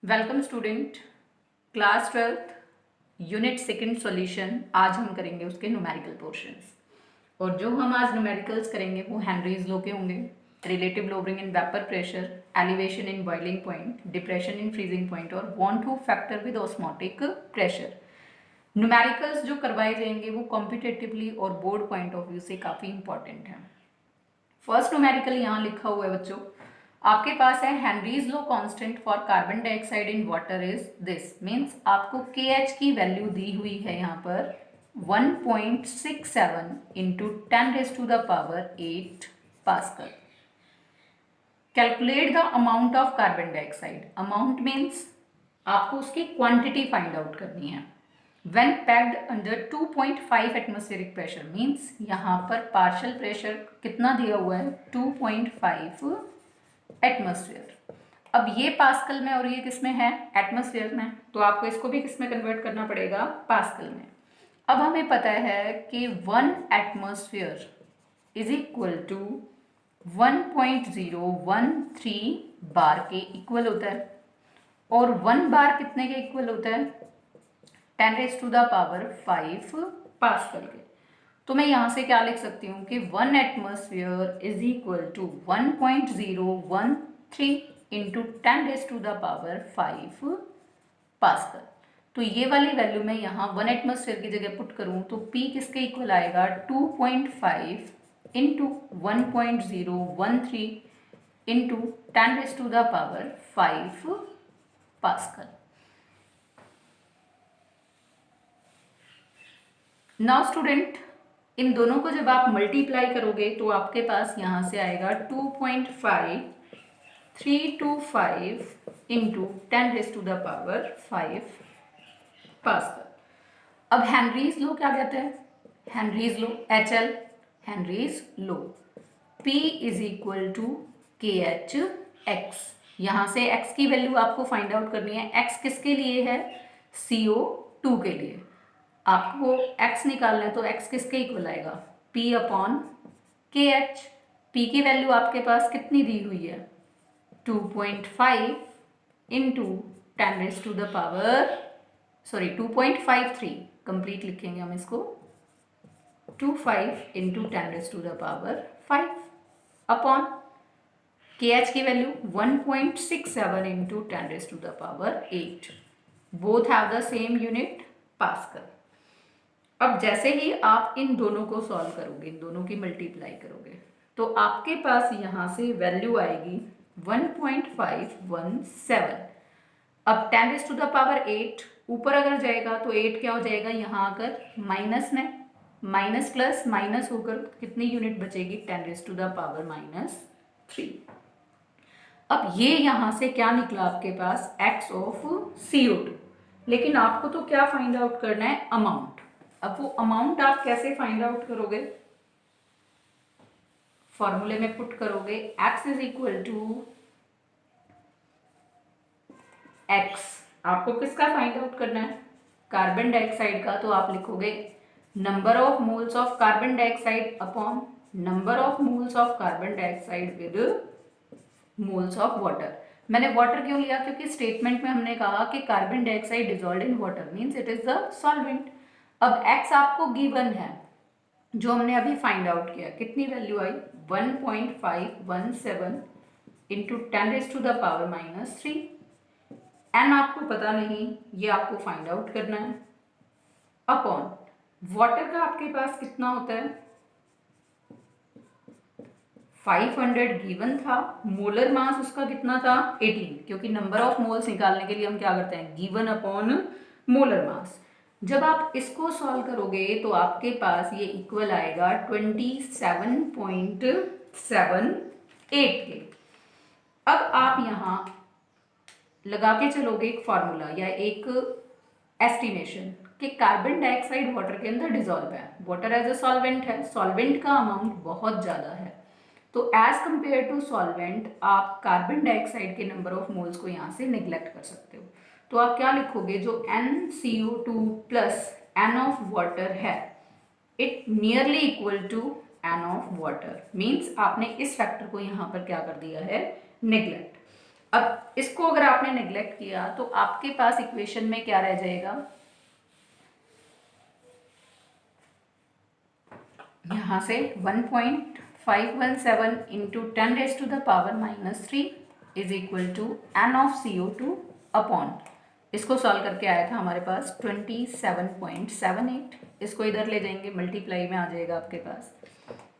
Welcome student, class 12th unit second solution. आज हम करेंगे उसके न्यूमेरिकल पोर्शंस। और जो हम आज न्यूमेरिकल्स करेंगे वो हेनरीज लॉ के होंगे। Relative lowering in vapour pressure, elevation in boiling point, depression in freezing point और van't factor with osmotic pressure. Numericals जो करवाए जाएंगे वो कॉम्पिटेटिवली और बोर्ड पॉइंट ऑफ व्यू से काफ़ी इंपॉर्टेंट है। फर्स्ट न्यूमेरिकल यहाँ लिखा हुआ है बच्चों, आपके पास है Henry's law constant for carbon dioxide in water is this. Means आपको KH की वैल्यू दी हुई है यहाँ पर 1.67 into 10⁻⁸ pascal. Calculate the amount of carbon dioxide. Amount means आपको उसकी क्वांटिटी फाइंड आउट करनी है। When packed under 2.5 atmospheric pressure means यहाँ पर पार्शियल प्रेशर कितना दिया हुआ है 2.5 एटमॉस्फेयर। अब ये पास्कल में और ये किस में है, एटमॉस्फेयर में, तो आपको इसको भी किस में कन्वर्ट करना पड़ेगा, पास्कल में। अब हमें पता है कि 1 एटमॉस्फेयर इज इक्वल टू 1.013 बार के इक्वल होता है और 1 बार कितने के इक्वल होता है, 10⁵ पास्कल के। तो मैं यहाँ से क्या लिख सकती हूँ कि 1 atmosphere is equal to 1.013 into 10⁵ pascal. तो ये वाली वैल्यू मैं यहाँ 1 एटमॉस्फेयर की जगह पुट करूँ तो P किसके इक्वल आएगा, 2.5 into 1.013 into 10⁵ pascal. Now student, इन दोनों को जब आप मल्टीप्लाई करोगे तो आपके पास यहाँ से आएगा 2.5325 इंटू 10⁵ पास्कल। अब हेनरीज लॉ क्या कहते हैं, Henry's law HL, Henry's law P is equal to KH(x). यहाँ से x की वैल्यू आपको फाइंड आउट करनी है। x किसके लिए है, CO2 के लिए। आपको x निकालना है तो x किसके इक्वल आएगा, P/KH। P की वैल्यू आपके पास कितनी दी हुई है, 2.5 इंटू 2.53 कंप्लीट लिखेंगे हम इसको, 25 इंटू 10⁵ अपॉन KH की value 1.67 into 10⁸. Both have the same unit, pascal. अब जैसे ही आप इन दोनों को सॉल्व करोगे, इन दोनों की मल्टीप्लाई करोगे तो आपके पास यहाँ से वैल्यू आएगी 1.517। अब 10⁸ ऊपर अगर जाएगा तो 8 क्या हो जाएगा, यहाँ आकर माइनस में, माइनस प्लस माइनस होकर कितनी यूनिट बचेगी, 10⁻⁻3। अब ये यहाँ से क्या निकला आपके पास, x ऑफ CO2। लेकिन आपको तो क्या फाइंड आउट करना है, अमाउंट। अब वो अमाउंट आप कैसे फाइंड आउट करोगे, फॉर्मूले में पुट करोगे, x is equal to x। आपको किसका फाइंड आउट करना है, कार्बन डाइऑक्साइड का, तो आप लिखोगे number of moles of carbon dioxide upon number of moles of carbon dioxide with moles of water. मैंने वाटर क्यों लिया, क्योंकि स्टेटमेंट में हमने कहा कि carbon dioxide dissolved in water means it is the solvent. अब x आपको गिवन है, जो हमने अभी फाइंड आउट किया, कितनी वैल्यू आई, 1.517 इंटू 10⁻⁻3। n आपको पता नहीं, ये आपको फाइंड आउट करना है, अपॉन वाटर का आपके पास कितना होता है, 500 गिवन था, मोलर मास उसका कितना था, 18, क्योंकि नंबर ऑफ मोल्स निकालने के लिए हम क्या करते हैं, गिवन अपॉन मोलर मास। जब आप इसको सॉल्व करोगे तो आपके पास ये इक्वल आएगा 27.78 के। अब आप यहाँ लगा के चलोगे एक फॉर्मूला या एक एस्टिमेशन कि कार्बन डाइऑक्साइड वाटर के अंदर डिसॉल्व है, वाटर एज अ सॉल्वेंट है, सॉल्वेंट का अमाउंट बहुत ज़्यादा है, तो एज कंपेयर टू सॉल्वेंट आप कार्बन डाइऑक्साइड के नंबर ऑफ मोल्स को यहाँ से निग्लेक्ट कर सकते हो। तो आप क्या लिखोगे, जो NCO2 plus N of water है, it nearly equal to N of water. Means आपने इस फैक्टर को यहाँ पर क्या कर दिया है, निग्लेक्ट। अब इसको अगर आपने नेग्लेक्ट किया तो आपके पास इक्वेशन में क्या रह जाएगा, यहाँ से 1.517 into 10⁻³ is equal to n of CO2 upon, इसको सॉल्व करके आया था हमारे पास 27.78, इसको इधर ले जाएंगे मल्टीप्लाई में आ जाएगा आपके पास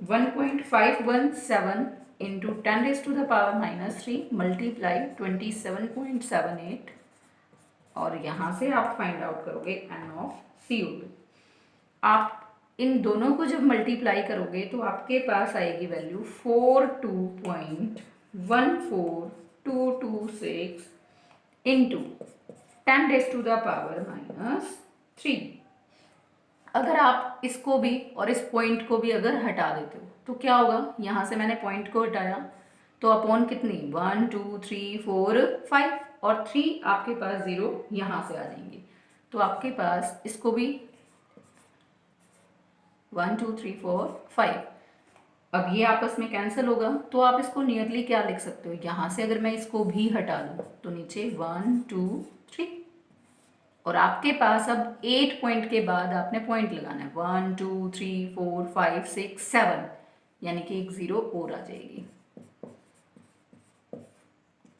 1.517 इंटू 10⁻³ मल्टीप्लाई 27.78, और यहाँ से आप फाइंड आउट करोगे n ऑफ CO2। आप इन दोनों को जब मल्टीप्लाई करोगे तो आपके पास आएगी वैल्यू 42.14226 इंटू 10⁻³ अगर आप इसको भी और इस पॉइंट को भी अगर हटा देते हो तो क्या होगा, यहाँ से मैंने पॉइंट को हटाया तो अपॉन कितनी 1 2 3 4 5 और 3 आपके पास 0 यहाँ से आ जाएंगे, तो आपके पास इसको भी 1 2 3 4 5, अब ये आपस में कैंसिल होगा तो आप इसको नियरली क्या लिख सकते हो, यहाँ से अगर मैं इसको भी हटा दूँ तो नीचे 1 2 3, और आपके पास अब 8 पॉइंट के बाद आपने पॉइंट लगाना है 1 2 3 4 5 6 7, यानी कि एक 0 और आ जाएगी,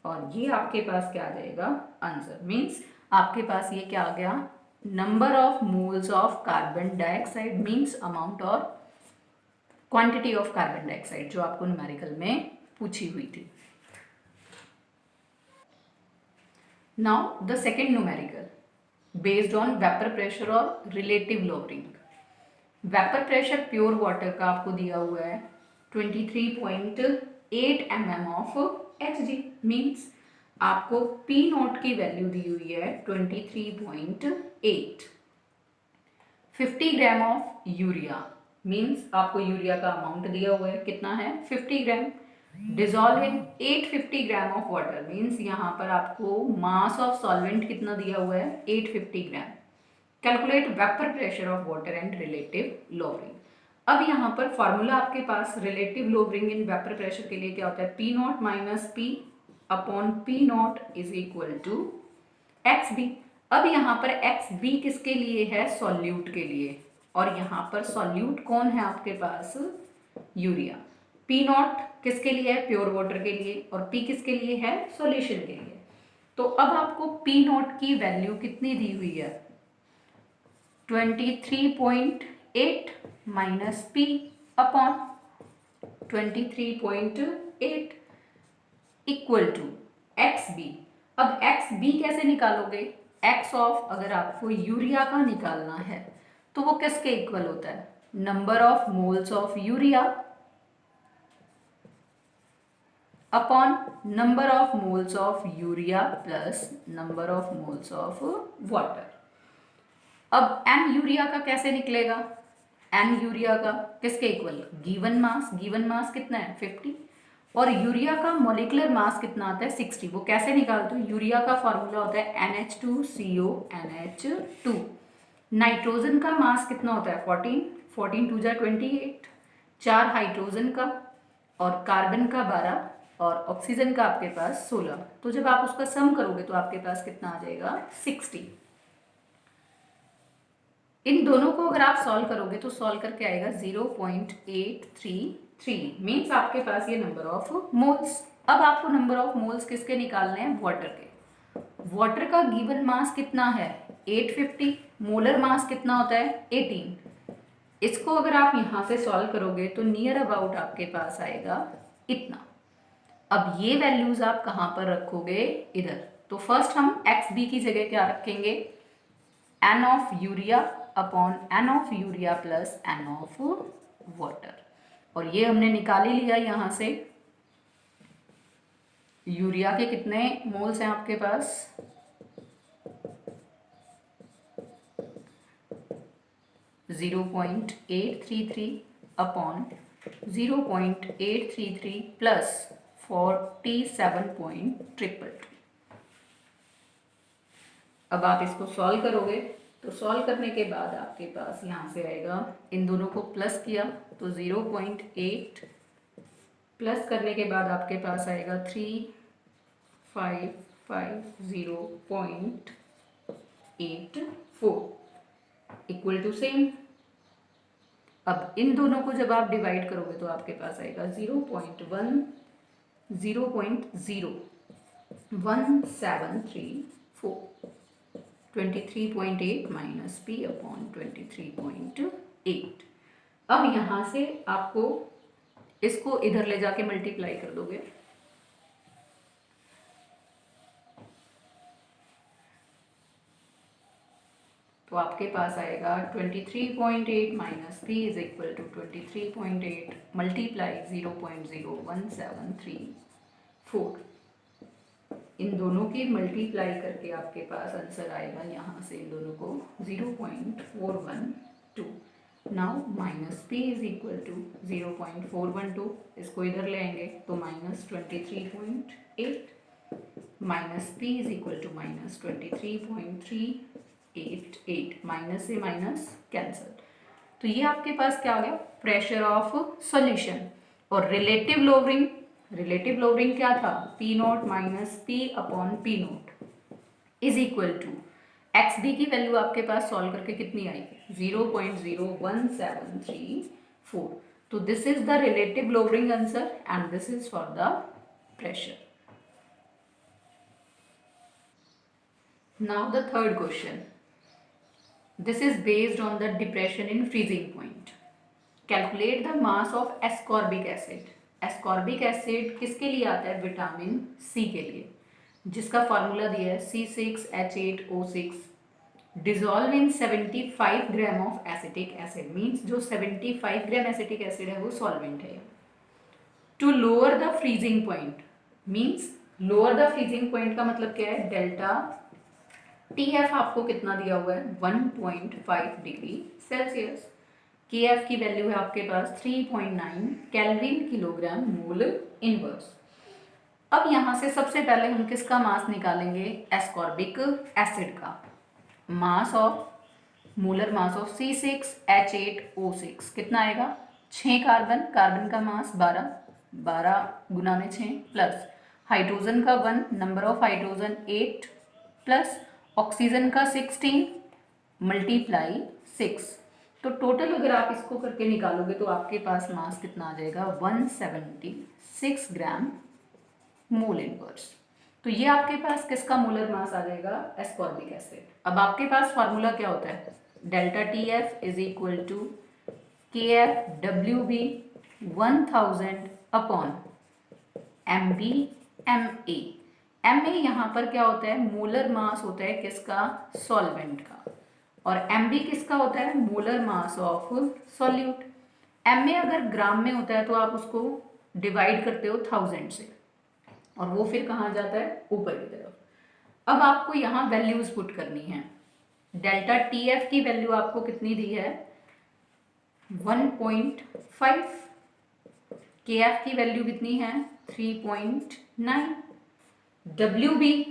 और ये आपके पास क्या आ जाएगा आंसर, मीन्स आपके पास ये क्या आ गया, number of moles of carbon dioxide means amount और क्वांटिटी ऑफ कार्बन डाइऑक्साइड जो आपको न्यूमेरिकल में पूछी हुई थी। Now the second numerical based on vapour pressure और relative lowering. Vapour pressure pure water का आपको दिया हुआ है 23.8 mm ऑफ Hg, मीन्स आपको P नॉट की वैल्यू दी हुई है 23.8, 50 ग्राम ऑफ यूरिया, मीन्स आपको यूरिया का अमाउंट दिया हुआ है कितना है 50 gram, dissolve in 850 gram of water, means यहाँ पर आपको मास ऑफ सॉल्वेंट कितना दिया हुआ है 850 gram. Calculate vapour pressure of water and relative lowering. अब यहाँ पर फॉर्मूला आपके पास relative lowering in vapour pressure के लिए क्या होता है, P naught minus P upon P naught is equal to XB। अब यहाँ पर XB किसके लिए है, सॉल्यूट के लिए, और यहाँ पर सॉल्यूट कौन है आपके पास, यूरिया। P नॉट किसके लिए है, प्योर वाटर के लिए, और P किसके लिए है, सॉल्यूशन के लिए। तो अब आपको P नॉट की वैल्यू कितनी दी हुई है 23.8 minus P upon 23.8 equal to XB। अब XB कैसे निकालोगे, X ऑफ अगर आपको यूरिया का निकालना है तो वो किसके इक्वल होता है, number of moles of urea upon number of moles of urea plus number of moles of water. अब n यूरिया का कैसे निकलेगा, n यूरिया का किसके इक्वल, गिवन मास कितना है 50, और यूरिया का मॉलिक्यूलर मास कितना आता है 60। वो कैसे निकालते हो, यूरिया का फॉर्मूला होता है NH2CO NH2। नाइट्रोजन का मास कितना होता है 14 2 जा 28, 4 हाइड्रोजन का और कार्बन का 12 और ऑक्सीजन का आपके पास 16, तो जब आप उसका सम करोगे तो आपके पास कितना आ जाएगा 60। इन दोनों को अगर आप सॉल्व करोगे तो सॉल्व करके आएगा 0.833, मीन्स आपके पास ये नंबर ऑफ मोल्स। अब आपको नंबर ऑफ मोल्स किसके निकालने हैं, वाटर के। वाटर का गिवन मास कितना है 850, मोलर मास कितना होता है 18। इसको अगर आप यहाँ से सॉल्व करोगे तो नियर अबाउट आपके पास आएगा इतना। अब ये वैल्यूज आप कहाँ पर रखोगे, इधर। तो फर्स्ट हम XB की जगह क्या रखेंगे, n of urea upon n of urea plus n of water, और ये हमने निकाल ही लिया यहाँ से। यूरिया के कितने मोल्स हैं आपके पास, 0.833 अपॉन 0.833 प्लस 47.222। अब आप इसको सॉल्व करोगे तो सॉल्व करने के बाद आपके पास यहाँ से आएगा, इन दोनों को प्लस किया तो 0.8 प्लस करने के बाद आपके पास आएगा 550.84 इक्वल टू सेम। अब इन दोनों को जब आप डिवाइड करोगे तो आपके पास आएगा 0.1734 23.8 माइनस p अपॉन 23.8। अब यहाँ से आपको इसको इधर ले जाके मल्टीप्लाई कर दोगे तो आपके पास आएगा 23.8 minus p is equal to 23.8 multiply 0.01734। इन दोनों की मल्टीप्लाई करके आपके पास आंसर आएगा यहाँ से इन दोनों को 0.412। Now minus p is equal to 0.412, इसको इधर ले आएंगे तो minus 23.8 minus p is equal to minus 23.388, minus से माइनस कैंसल। तो ये आपके पास क्या आ गया, प्रेशर ऑफ सॉल्यूशन। और रिलेटिव लोवरिंग क्या था, P naught minus P upon P naught is equal to X D की वैल्यू आपके पास सॉल्व करके कितनी आई, 0.01734। तो this is the relative lowering answer and this is for the pressure. Now the third question. This is based on the depression in freezing point. Calculate the mass of ascorbic acid. Ascorbic acid किसके लिए आता है, vitamin C के लिए, जिसका formula दिया है C6H8O6 dissolve in 75 gram of acetic acid. Means जो 75 ग्राम एसिटिक एसिड है वो सॉल्वेंट है। To lower the freezing point, means lower the freezing point का मतलब क्या है, डेल्टा TF आपको कितना दिया हुआ है, 1.5 डिग्री सेल्सियस। KF की वैल्यू है आपके पास 3.9 केल्विन किलोग्राम मोल इनवर्स। अब यहाँ से सबसे पहले हम किसका मास निकालेंगे, एस्कॉर्बिक एसिड का। Mass of molar mass of C6H8O6 कितना आएगा, 6 कार्बन का मास 12 गुना में 6 प्लस हाइड्रोजन का 1, number of hydrogen 8 plus oxygen का 16 मल्टीप्लाई 6। तो टोटल अगर आप इसको करके निकालोगे तो आपके पास मास कितना आ जाएगा, 176 ग्राम मोल इनवर्स। तो ये आपके पास किसका मोलर मास आ जाएगा, एस्कॉर्बिक एसिड। अब आपके पास फार्मूला क्या होता है, delta TF is equal to KFWB 1000 अपॉन MB MA यहाँ पर क्या होता है, मोलर मास होता है किसका, सॉल्वेंट का, और MB किसका होता है, molar mass of solute. MA अगर ग्राम में होता है तो आप उसको डिवाइड करते हो 1000 से और वो फिर कहाँ जाता है, ऊपर की तरफ। अब आपको यहाँ वैल्यूज पुट करनी है। डेल्टा TF की वैल्यू आपको कितनी दी है, 1.5, KF की वैल्यू कितनी है, 3.9, WB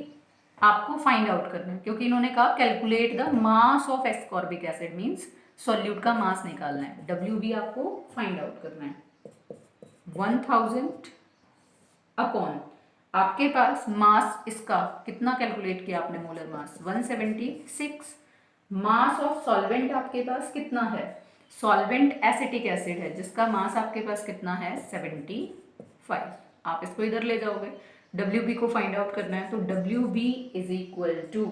आपको फाइंड आउट करना है क्योंकि इन्होंने कहा calculate the mass of ascorbic acid, means solute का मास निकालना है। WB आपको फाइंड आउट करना है 1000 अपॉन आपके पास मास इसका कितना कैलकुलेट किया आपने, molar mass 176। Mass of solvent आपके पास कितना है, सॉल्वेंट एसिटिक एसिड है जिसका मास आपके पास कितना है, 75। आप इसको इधर ले जाओगे, WB को फाइंड आउट करना है तो WB इज इक्वल टू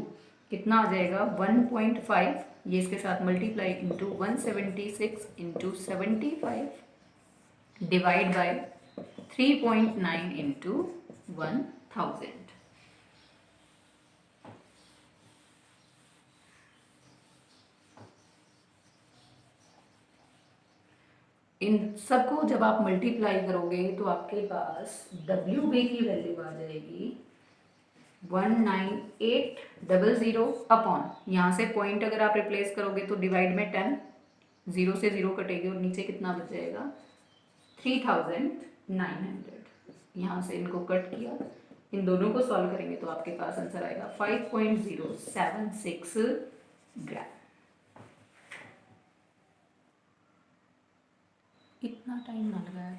कितना आ जाएगा, 1.5, ये इसके साथ multiply into 176 into 75 divide by 3.9 into 1000। इन सबको जब आप मल्टीप्लाई करोगे तो आपके पास WB की वैल्यू आ जाएगी 19800 अपॉन, यहाँ से पॉइंट अगर आप रिप्लेस करोगे तो डिवाइड में 10, 0 से 0 कटेगी और नीचे कितना बच जाएगा, 3900। यहाँ से इनको कट किया, इन दोनों को सॉल्व करेंगे तो आपके पास आंसर आएगा 5.076 ग्राम। इतना टाइम ना लगाया।